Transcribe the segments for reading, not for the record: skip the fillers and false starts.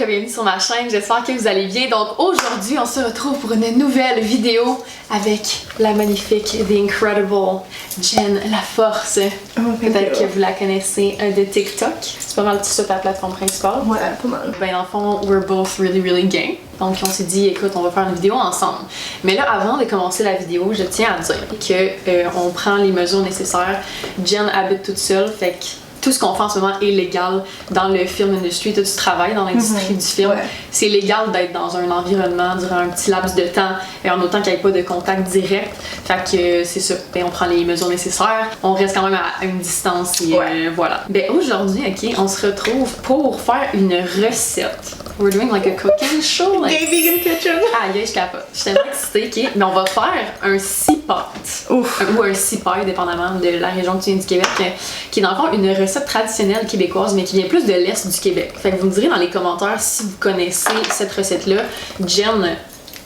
bienvenue sur ma chaîne, j'espère que vous allez bien. Donc aujourd'hui on se retrouve pour une nouvelle vidéo avec la magnifique, the incredible Jen Laforce. Peut-être que vous la connaissez de TikTok. C'est pas mal tout ça ta plateforme principale. Ouais, pas mal. Ben dans le fond, we're both really game. Donc on s'est dit, écoute, on va faire une vidéo ensemble. Mais là, avant de commencer la vidéo, je tiens à dire que on prend les mesures nécessaires. Jen habite toute seule, fait que tout ce qu'on fait en ce moment est légal dans le film industry, tout ce travail dans l'industrie du film. Ouais. C'est légal d'être dans un environnement durant un petit laps de temps, et en autant qu'il n'y ait pas de contact direct. Fait que c'est ça. Ben, on prend les mesures nécessaires, on reste quand même à une distance et voilà. Ben aujourd'hui, ok, on se retrouve pour faire une recette. We're doing like a cooking show. Like... Gay vegan kitchen! Ah, yeah, je capote. Je suis tellement excitée, ok. Mais on va faire un six-pâtes. Ouf! Ou un six-paille, dépendamment de la région que tu viens du Québec, qui est dans le fond une recette traditionnelle québécoise, mais qui vient plus de l'Est du Québec. Fait que vous me direz dans les commentaires si vous connaissez cette recette-là. Jen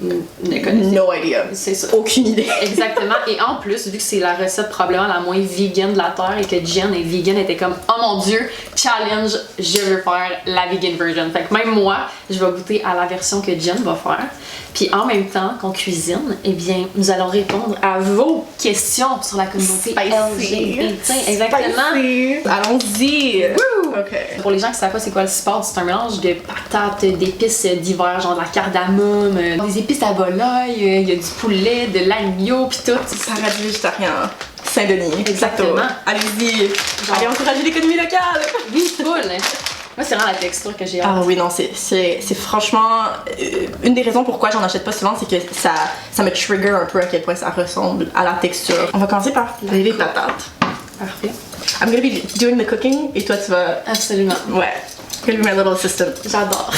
ne connaît No idea. C'est ça. Aucune idée. Exactement. Et en plus, vu que c'est la recette probablement la moins vegan de la terre et que Jen est vegan, était comme oh mon dieu, challenge, je veux faire la vegan version. Fait que même moi, je vais goûter à la version que Jen va faire. Puis en même temps qu'on cuisine, eh bien, nous allons répondre à vos questions sur la communauté LGBT. Exactement. Spicy. Allons-y. Woo! Ok. Pour les gens qui savent pas c'est quoi le sport, c'est un mélange de patates, d'épices d'hiver, genre de la cardamome, des épices à volaille, il y a du poulet, de l'agneau, pis tout. Paradis végétarien. Saint-Denis. Exactement. Allez-y. Allez encourager l'économie locale. Oui, full. Moi, c'est vraiment la texture que j'ai hâte. Ah oui, non, c'est franchement une des raisons pourquoi j'en achète pas souvent, c'est que ça me trigger un peu à quel point ça ressemble à la texture. On va commencer par les patates. Parfait. I'm gonna be doing the cooking et toi tu vas. Absolument. Ouais. Gonna be my little assistant. J'adore.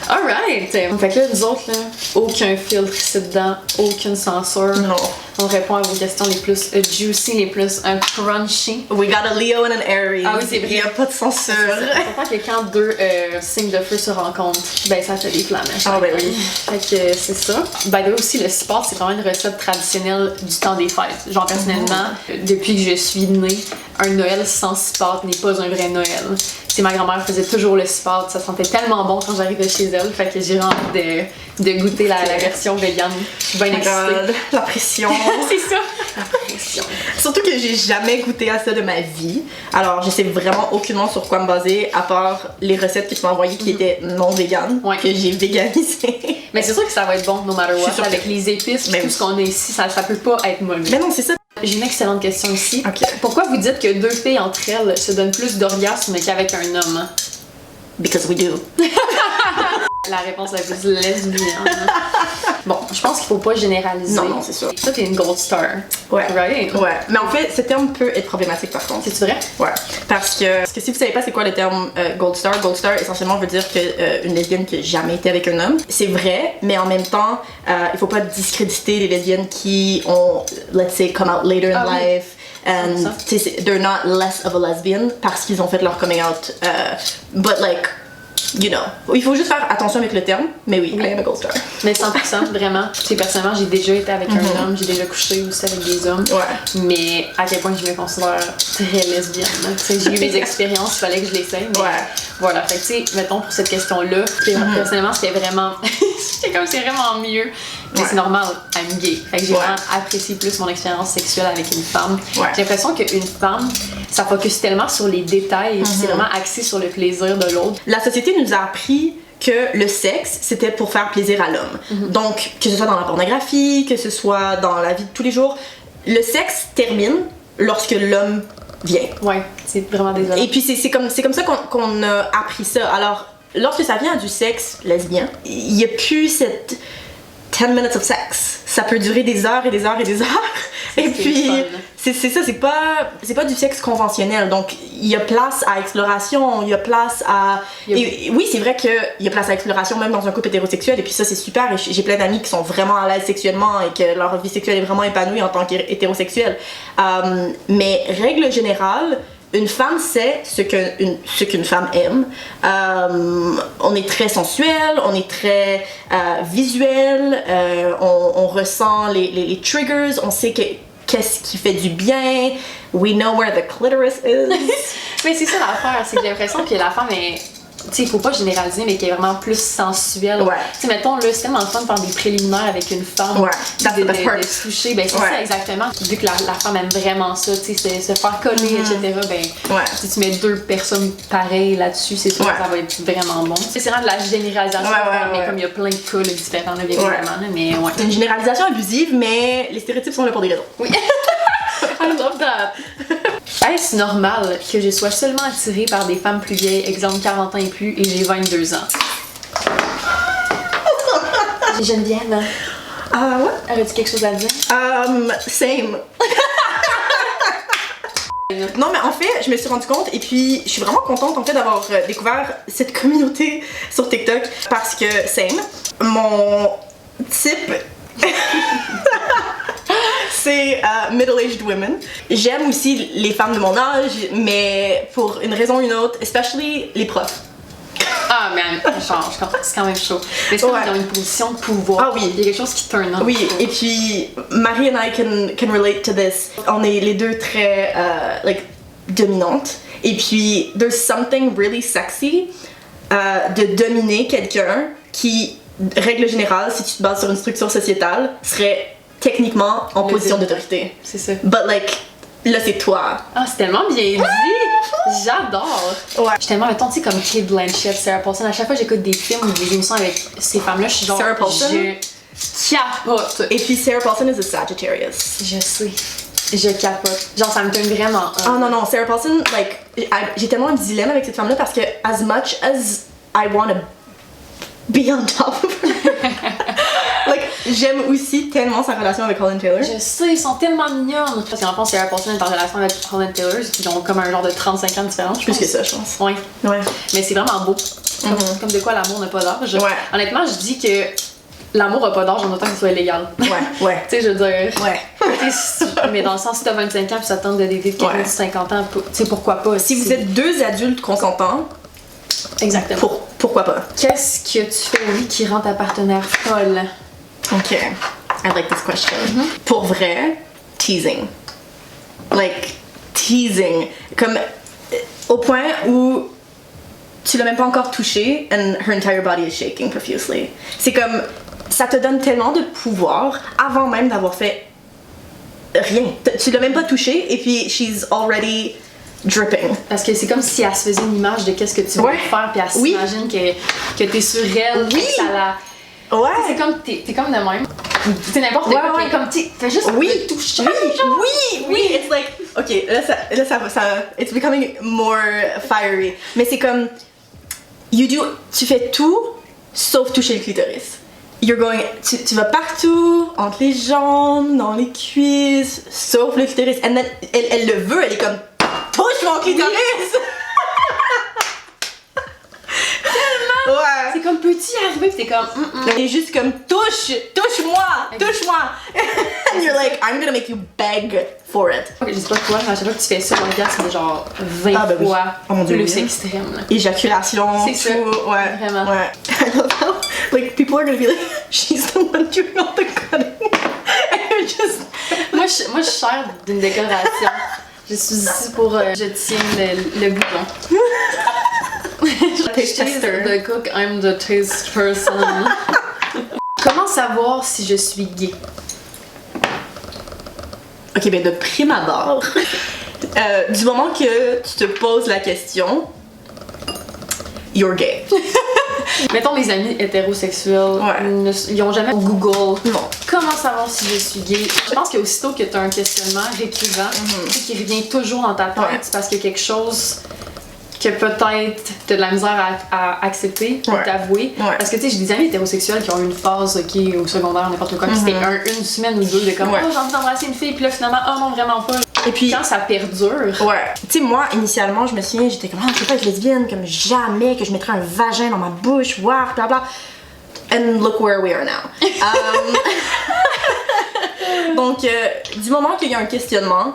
Alright! Fait que là, nous autres, là, aucun filtre ici dedans, aucune censure. Non. On répond à vos questions les plus juicy, les plus crunchy. We got a Leo and an Aries. Ah oui, c'est vrai. Il y a pas de censure. C'est important que quand deux signes de feu se rencontrent, ben ça fait des flammes. Ah ben oui. Fait que c'est ça. By the way aussi, le sport, c'est vraiment une recette traditionnelle du temps des fêtes. Genre personnellement, depuis que je suis née, un Noël sans sport n'est pas un vrai Noël. C'est ma grand-mère faisait toujours le sport, ça sentait tellement bon quand j'arrivais chez elle, fait que j'ai envie de goûter la version vegan. Je suis bien excitée. La pression. C'est ça. La pression. Surtout que j'ai jamais goûté à ça de ma vie. Alors je sais vraiment aucunement sur quoi me baser à part les recettes que tu m'as envoyées qui étaient non véganes, que j'ai véganisées. Mais c'est sûr que ça va être bon no matter what. Avec les épices, tout ce qu'on a ici, ça peut pas être mauvais. Mais non, c'est ça. J'ai une excellente question ici. Okay. Pourquoi vous dites que deux filles entre elles se donnent plus d'orgasme qu'avec un homme? Because we do. La réponse la plus lesbienne. Bon, je pense qu'il faut pas généraliser. Non, c'est sûr. Toi, t'es une gold star. Ouais. Right? Ouais. Mais en fait, ce terme peut être problématique par contre. C'est vrai? Ouais. Parce que si vous savez pas c'est quoi le terme gold star essentiellement veut dire que une lesbienne qui a jamais été avec un homme. C'est vrai, mais en même temps, il faut pas discréditer les lesbiennes qui ont, let's say, come out later in life. And they're not less of a lesbian parce qu'ils ont fait leur coming out. But like, you know, il faut juste faire attention avec le terme, mais oui, I am a gold star. Mais 100%, vraiment. Tu sais, personnellement, j'ai déjà été avec un homme, j'ai déjà couché aussi avec des hommes. Ouais. Mais à quel point je me considère très lesbienne. Tu sais, j'ai eu mes expériences, il fallait que je l'essaye. Mais voilà. Fait que, tu sais, mettons pour cette question-là, personnellement, c'était vraiment. J'étais comme, c'est vraiment mieux. Mais c'est normal, I'm gay. Fait que j'ai vraiment apprécié plus mon expérience sexuelle avec une femme. J'ai l'impression qu'une femme, ça focus tellement sur les détails, c'est vraiment axé sur le plaisir de l'autre. La société nous a appris que le sexe, c'était pour faire plaisir à l'homme. Donc, que ce soit dans la pornographie, que ce soit dans la vie de tous les jours, le sexe termine lorsque l'homme vient. Ouais, c'est vraiment désolant. Et puis c'est comme ça qu'on a appris ça. Alors, lorsque ça vient du sexe lesbien, il n'y a plus cette 10 minutes of sex. Ça peut durer des heures et des heures et des heures. Et puis, c'est ça, c'est pas du sexe conventionnel. Donc, il y a place à exploration, il y a place à... Et, oui, c'est vrai qu'il y a place à exploration même dans un couple hétérosexuel. Et puis ça, c'est super. Et j'ai plein d'amis qui sont vraiment à l'aise sexuellement et que leur vie sexuelle est vraiment épanouie en tant qu'hétérosexuel. Mais règle générale, une femme sait ce qu'une femme aime. On est très sensuel, on est très visuel, on ressent les triggers, on sait qu'est-ce qui fait du bien. We know where the clitoris is. Mais c'est ça l'affaire, c'est que j'ai l'impression que la femme est sais, il faut pas généraliser, mais qui est vraiment plus sensuelle. Ouais. Tu sais, mettons, là, c'est tellement le fun de faire des préliminaires avec une femme. Ouais. De se toucher, ben c'est ça exactement. Vu que la femme aime vraiment ça, tu sais, se faire coller, etc. Ben, si tu mets deux personnes pareilles là-dessus, c'est sûr que ça va être vraiment bon. C'est vraiment de la généralisation, mais comme il y a plein de cas là, différents, là, évidemment. Là, mais ouais. C'est une généralisation abusive, mais les stéréotypes sont là pour des raisons. Oui. I love that. Est-ce normal que je sois seulement attirée par des femmes plus vieilles, exemple 40 ans et plus, et j'ai 22 ans? J'ai Geneviève. Ouais? Aurais-tu quelque chose à dire? Same. Non, mais en fait, je me suis rendu compte et puis je suis vraiment contente en fait d'avoir découvert cette communauté sur TikTok parce que same, mon type c'est middle-aged women. J'aime aussi les femmes de mon âge, mais pour une raison ou une autre, especially les profs. Ah, mais c'est quand même chaud. Mais c'est comme dans une position de pouvoir. Ah oui. Il y a quelque chose qui turn on. Oui, et puis Marie and I can relate to this. On est les deux très dominantes. Et puis there's something really sexy de dominer quelqu'un qui, règle générale, si tu te bases sur une structure sociétale, serait techniquement en position d'autorité. C'est ça. But like, là c'est toi. Ah, c'est tellement bien dit! J'adore! Ouais. Je suis tellement, mettons, tu sais, comme Kate Blanchett, Sarah Paulson, à chaque fois que j'écoute des films ou des émissions avec ces femmes-là, je suis genre. Sarah Paulson? Je capote! Et puis Sarah Paulson is a Sagittarius. Je sais. Je capote. Genre, ça me donne vraiment. Oh non, Sarah Paulson, like, j'ai tellement un dilemme avec cette femme-là parce que, as much as I wanna be on top of her, like, j'aime aussi tellement sa relation avec Holland Taylor. Je sais, ils sont tellement mignonnes. Parce qu'en fond, Sarah Paulson est en relation avec Holland Taylor, qui ont comme un genre de 35 ans de différence. Plus que ça, je pense. Ouais. Ouais. Mais c'est vraiment beau. Comme de quoi l'amour n'a pas d'âge. Ouais. Honnêtement, je dis que l'amour a pas d'âge en autant que ce soit illégal. Ouais. Tu sais, je veux dire. Ouais. Mais dans le sens, si t'as 25 ans puis ça tente de dater quelqu'un de 50 ans, tu sais, pourquoi pas? Si vous êtes deux adultes consentants, exactement. Pourquoi pas? Qu'est-ce que tu fais, oui, qui rend ta partenaire folle? Ok. I like this question. Pour vrai, teasing. Like, teasing. Comme, au point où tu l'as même pas encore touché and her entire body is shaking profusely. C'est comme, ça te donne tellement de pouvoir avant même d'avoir fait rien. Tu l'as même pas touché et puis she's already dripping. Parce que c'est comme si elle se faisait une image de qu'est-ce que tu veux faire puis elle s'imagine que t'es sur elle, que ça la... Ouais. C'est comme, t'es comme de même. C'est n'importe quoi, comme tu fais juste toucher. Oui, it's like, ok, là ça, it's becoming more fiery. Mais c'est comme, tu fais tout sauf toucher le clitoris. Tu vas partout, entre les jambes, dans les cuisses, sauf le clitoris. And then, elle le veut, elle est comme, touche mon clitoris! Ouais. C'est comme petit arrivé pis t'es comme Elle est juste comme touche-moi. And you're like, I'm gonna make you beg for it. Ok, je sais pas quoi, mais à chaque fois que tu fais ça, mon gars, c'est genre 20 fois plus extrême. Éjaculation, c'est ça. Ouais. Vraiment. Ouais. I love how, like, people are gonna be like, she's the one doing all the cutting. And you're just... Moi, je suis chère d'une décoration. Je suis ici pour je tiens le bouton. She's the cook, I'm the taste person. Comment savoir si je suis gay? Ok, ben de prime abord, du moment que tu te poses la question, you're gay. Mettons mes amis hétérosexuels, ils ont jamais Google. Non. Comment savoir si je suis gay? Je pense qu'aussitôt que tu as un questionnement récurrent, qui revient toujours dans ta tête, c'est parce qu'il y a quelque chose que peut-être t'as de la misère à accepter ou t'avouer. Parce que tu sais, j'ai des amis hétérosexuels qui ont eu une phase au secondaire, n'importe quoi, puis c'était une semaine ou deux de comme oh j'ai envie d'embrasser une fille, puis là finalement oh non vraiment pas. Et puis quand ça perdure. Tu sais, moi initialement je me souviens, j'étais comme je peux pas être lesbienne, comme jamais que je mettrais un vagin dans ma bouche, voir, bla bla. And look where we are now. Donc du moment qu'il y a un questionnement,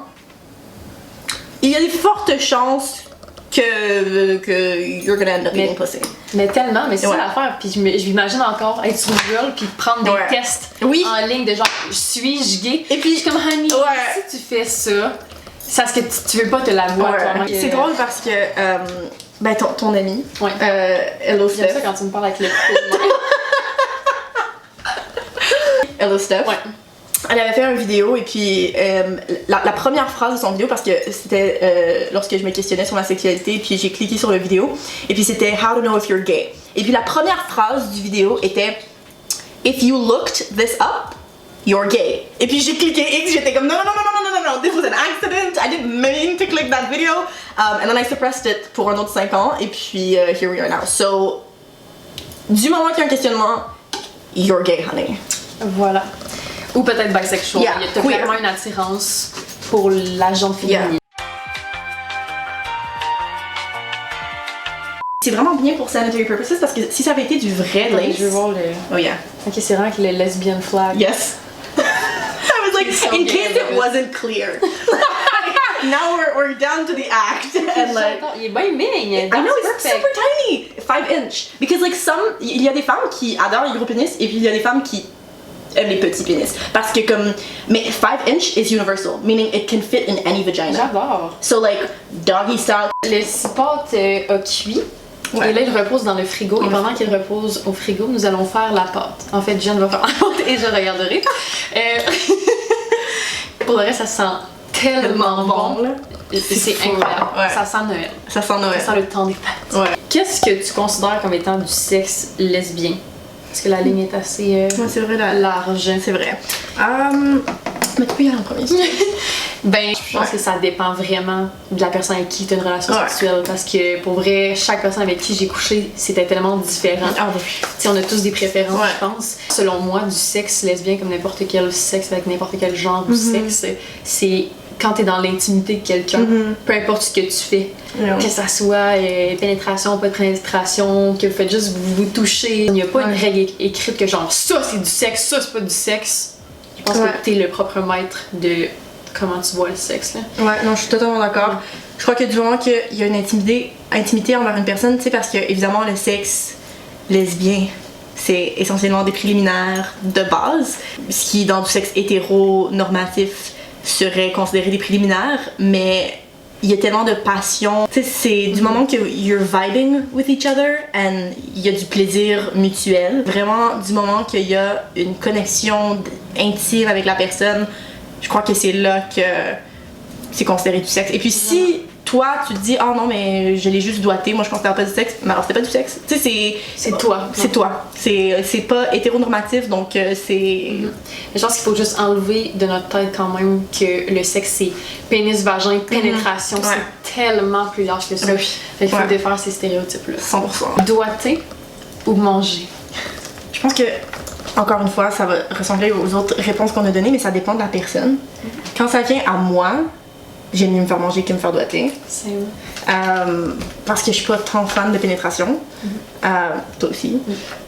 il y a des fortes chances que you're gonna end up being pussy. Mais tellement, mais c'est ça l'affaire. Puis je m'imagine encore être sur Google puis prendre des tests en ligne de genre suis-je gay? Et puis je suis comme honey, si tu fais ça, c'est parce que tu veux pas te l'avouer toi-même. C'est drôle parce que Ben, ton amie. Ouais. Hello J'aime ça Steph. quand tu me parles avec le Hello Steph. Ouais. Elle avait fait une vidéo et puis la première phrase de son vidéo, parce que c'était lorsque je me questionnais sur ma sexualité, puis j'ai cliqué sur la vidéo et puis c'était How to know if you're gay. Et puis la première phrase du vidéo était If you looked this up, you're gay. Et puis j'ai cliqué X, j'étais comme non, this was an accident, I didn't mean to click that video. And then I suppressed it pour un autre 5 ans et puis here we are now. So, du moment qu'il y a un questionnement, you're gay, honey. Voilà. Ou peut-être bisexual. Yeah, Il y a queer. clairement une attirance pour la gente féminine. Yeah. C'est vraiment bien pour sanitary purposes parce que si ça avait été du vrai lace. Je veux voir le. Oh yeah. Ok, c'est vraiment que le lesbian flag. Yes. I was like, So in gay, case it but- wasn't clear. Now we're down to the act and like. Il est bien mignon. I know it's super tiny, 5 inch. Because like il y a des femmes qui adorent les gros pénis et puis il y a des femmes qui aiment les petits pénis. Parce que comme, mais 5 inch is universal, meaning it can fit in any vagina. J'adore. So like doggy style. Le cipote a cuit. Ouais. Et là, il repose dans le frigo. Et pendant qu'il repose au frigo, nous allons faire la pâte. En fait, Jen va faire la pâte et je regarderai. Pour le reste, ça sent tellement bon. là. C'est fou. incroyable. Ouais. Ça sent Noël. Ça sent Noël. Ça sent le temps des pâtes. Ouais. Qu'est-ce que tu considères comme étant du sexe lesbien? Parce que la ligne est assez Ouais, c'est vrai, large. c'est vrai. Mais tu peux y aller en premier. Ben, je pense Ouais. que ça dépend vraiment de la personne avec qui tu as une relation Ouais. sexuelle. Parce que pour vrai, chaque personne avec qui j'ai couché, c'était tellement différent. Ah oui. Tu sais, on a tous des préférences, Ouais. je pense. Selon moi, du sexe lesbien, comme n'importe quel sexe avec n'importe quel genre de sexe, c'est quand t'es dans l'intimité de quelqu'un, peu importe ce que tu fais, Ouais. que ça soit pénétration, pas de pénétration, que vous faites juste vous toucher. Il n'y a pas une règle écrite que genre ça c'est du sexe, ça c'est pas du sexe. Je pense Ouais. que t'es le propre maître de comment tu vois le sexe là. Ouais, non, je suis totalement d'accord. Je crois que du moment qu'il y a une intimité envers une personne, tu sais, parce que évidemment le sexe lesbien, c'est essentiellement des préliminaires de base, ce qui dans du sexe hétéronormatif serait considéré des préliminaires, mais il y a tellement de passion. Tu sais, c'est du moment que you're vibing with each other and il y a du plaisir mutuel, vraiment du moment qu'il y a une connexion intime avec la personne, je crois que c'est là que c'est considéré du sexe. Et puis si toi tu te dis oh non mais je l'ai juste doigté, moi je considère pas du sexe, mais alors c'était pas du sexe. Tu sais C'est toi. c'est toi. C'est pas hétéronormatif donc c'est Je pense qu'il faut juste enlever de notre tête quand même que le sexe c'est pénis, vagin, pénétration, Ouais. c'est tellement plus large que ça. Oui. Fait qu'il faut Ouais. défaire ces stéréotypes là. 100%. Doigter ou manger? Je pense que, encore une fois, ça va ressembler aux autres réponses qu'on a données, mais ça dépend de la personne. Quand ça vient à moi, j'aime mieux me faire manger que me faire doigter. C'est Parce que je suis pas tant fan de pénétration. Toi aussi.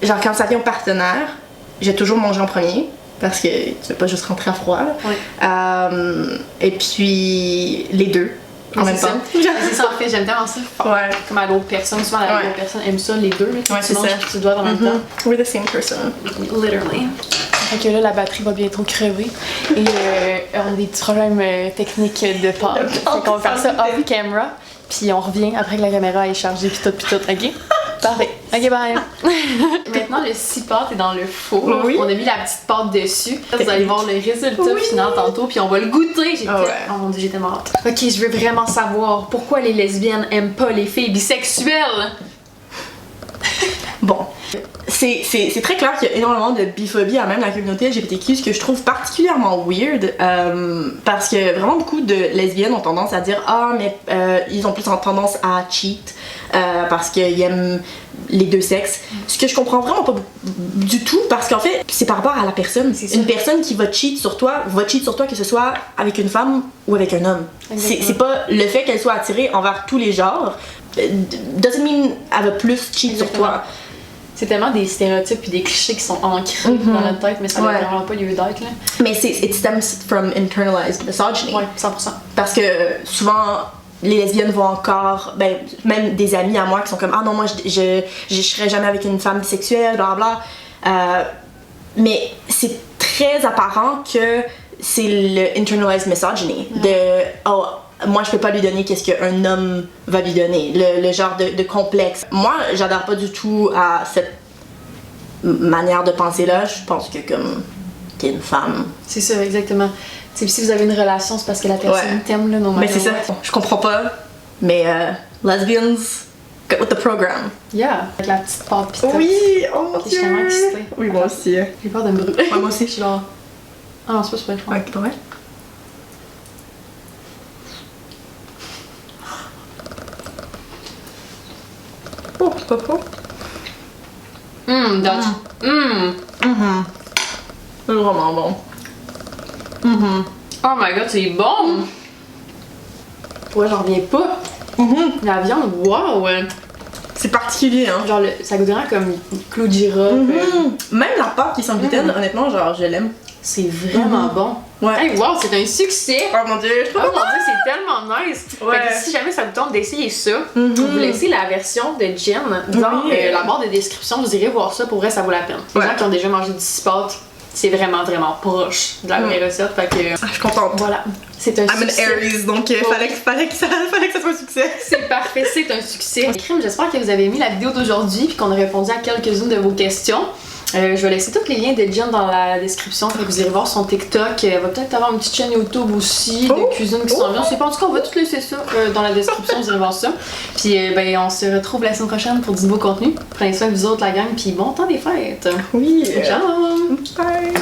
Genre, quand ça vient au partenaire, j'ai toujours mangé en premier. Parce que tu veux pas juste rentrer à froid. Là. Ouais. Et puis, les deux. En même temps. C'est ça en fait, j'aime tellement ça. Ouais. Comme à l'autre personne, souvent la Ouais. l'autre personne aime ça, les deux. Là, Ouais, c'est tu manges ça. puis tu dois en même temps. We're the same person. Literally. Fait que là, la batterie va bientôt crever. Et on a des petits problèmes techniques de pâte. Fait qu'on va faire ça off camera. Puis on revient après que la caméra est chargée puis tout, ok? Parfait. Ok, bye. Maintenant, le cipote est dans le four. Oui. On a mis la petite pâte dessus. Vous allez voir le résultat final tantôt, puis on va le goûter. Oh mon dieu, j'ai tellement hâte. Ok, je veux vraiment savoir pourquoi les lesbiennes aiment pas les filles bisexuelles. Bon, c'est très clair qu'il y a énormément de biphobie à même la communauté LGBTQ, ce que je trouve particulièrement weird, parce que vraiment beaucoup de lesbiennes ont tendance à dire ah mais ils ont plus tendance à cheat parce qu'ils aiment les deux sexes, ce que je comprends vraiment pas du tout parce qu'en fait c'est par rapport à la personne. Une personne qui va cheat sur toi que ce soit avec une femme ou avec un homme. C'est pas le fait qu'elle soit attirée envers tous les genres doesn't mean elle va plus cheat sur toi. C'est tellement des stéréotypes et des clichés qui sont ancrés dans notre tête, mais ça n'a vraiment pas lieu d'être. Mais it stems from internalized misogyny. Ouais, 100%. Parce que souvent, les lesbiennes vont encore, ben, même des amis à moi qui sont comme ah non, moi je serais jamais avec une femme bisexuelle, blablabla. Mais c'est très apparent que c'est le internalized misogyny. De oh, moi je peux pas lui donner qu'est-ce qu'un homme va lui donner, le genre de complexe. Moi, j'adhère pas du tout à cette manière de penser là. Je pense que comme t'es une femme. C'est ça, exactement. T'sais, si vous avez une relation, c'est parce que la personne t'aime, là, non. Mais c'est ça, je comprends pas, mais lesbians, get with the program. Yeah, avec la petite pâte pis tout. Oui, oh mon Je suis tellement excitée. Oui, moi aussi. J'ai peur de me brûler. Ouais, moi aussi. Je suis genre... Ah non, c'est pas super fort. Ouais, pas vrai? Oh, c'est pas fort. Dutch. C'est vraiment bon. Oh my god, c'est bon! Ouais, j'en reviens pas. La viande, wow! C'est particulier, hein. Genre, ça goûte vraiment comme clou de girofle. Même la pâte qui est sans gluten, honnêtement, genre, je l'aime. C'est vraiment bon. Ouais. Hey, wow, c'est un succès! Oh mon dieu, je Oh mon dieu, c'est tellement nice! Ouais. Fait que si jamais ça vous tente d'essayer ça, vous laissez la version de gin dans la barre de description, vous irez voir ça, pour vrai, ça vaut la peine. Les gens qui ont déjà mangé du cipote, c'est vraiment proche de la vraie recette, fait que... je suis contente. Voilà, c'est un succès. I'm an Aries, donc fallait que ça soit un succès. C'est parfait, c'est un succès. Crime, j'espère que vous avez aimé la vidéo d'aujourd'hui puis qu'on a répondu à quelques-unes de vos questions. Je vais laisser tous les liens de Jen dans la description, fait que vous irez voir son TikTok. Elle va peut-être avoir une petite chaîne YouTube aussi de cuisine qui s'en vient. Je sais pas, en tout cas, on va tout laisser ça dans la description, vous irez voir ça. Puis ben, on se retrouve la semaine prochaine pour du nouveau contenu. Prenez soin de vous autres, la gang, puis bon temps des fêtes. Oui. Ciao! Bye.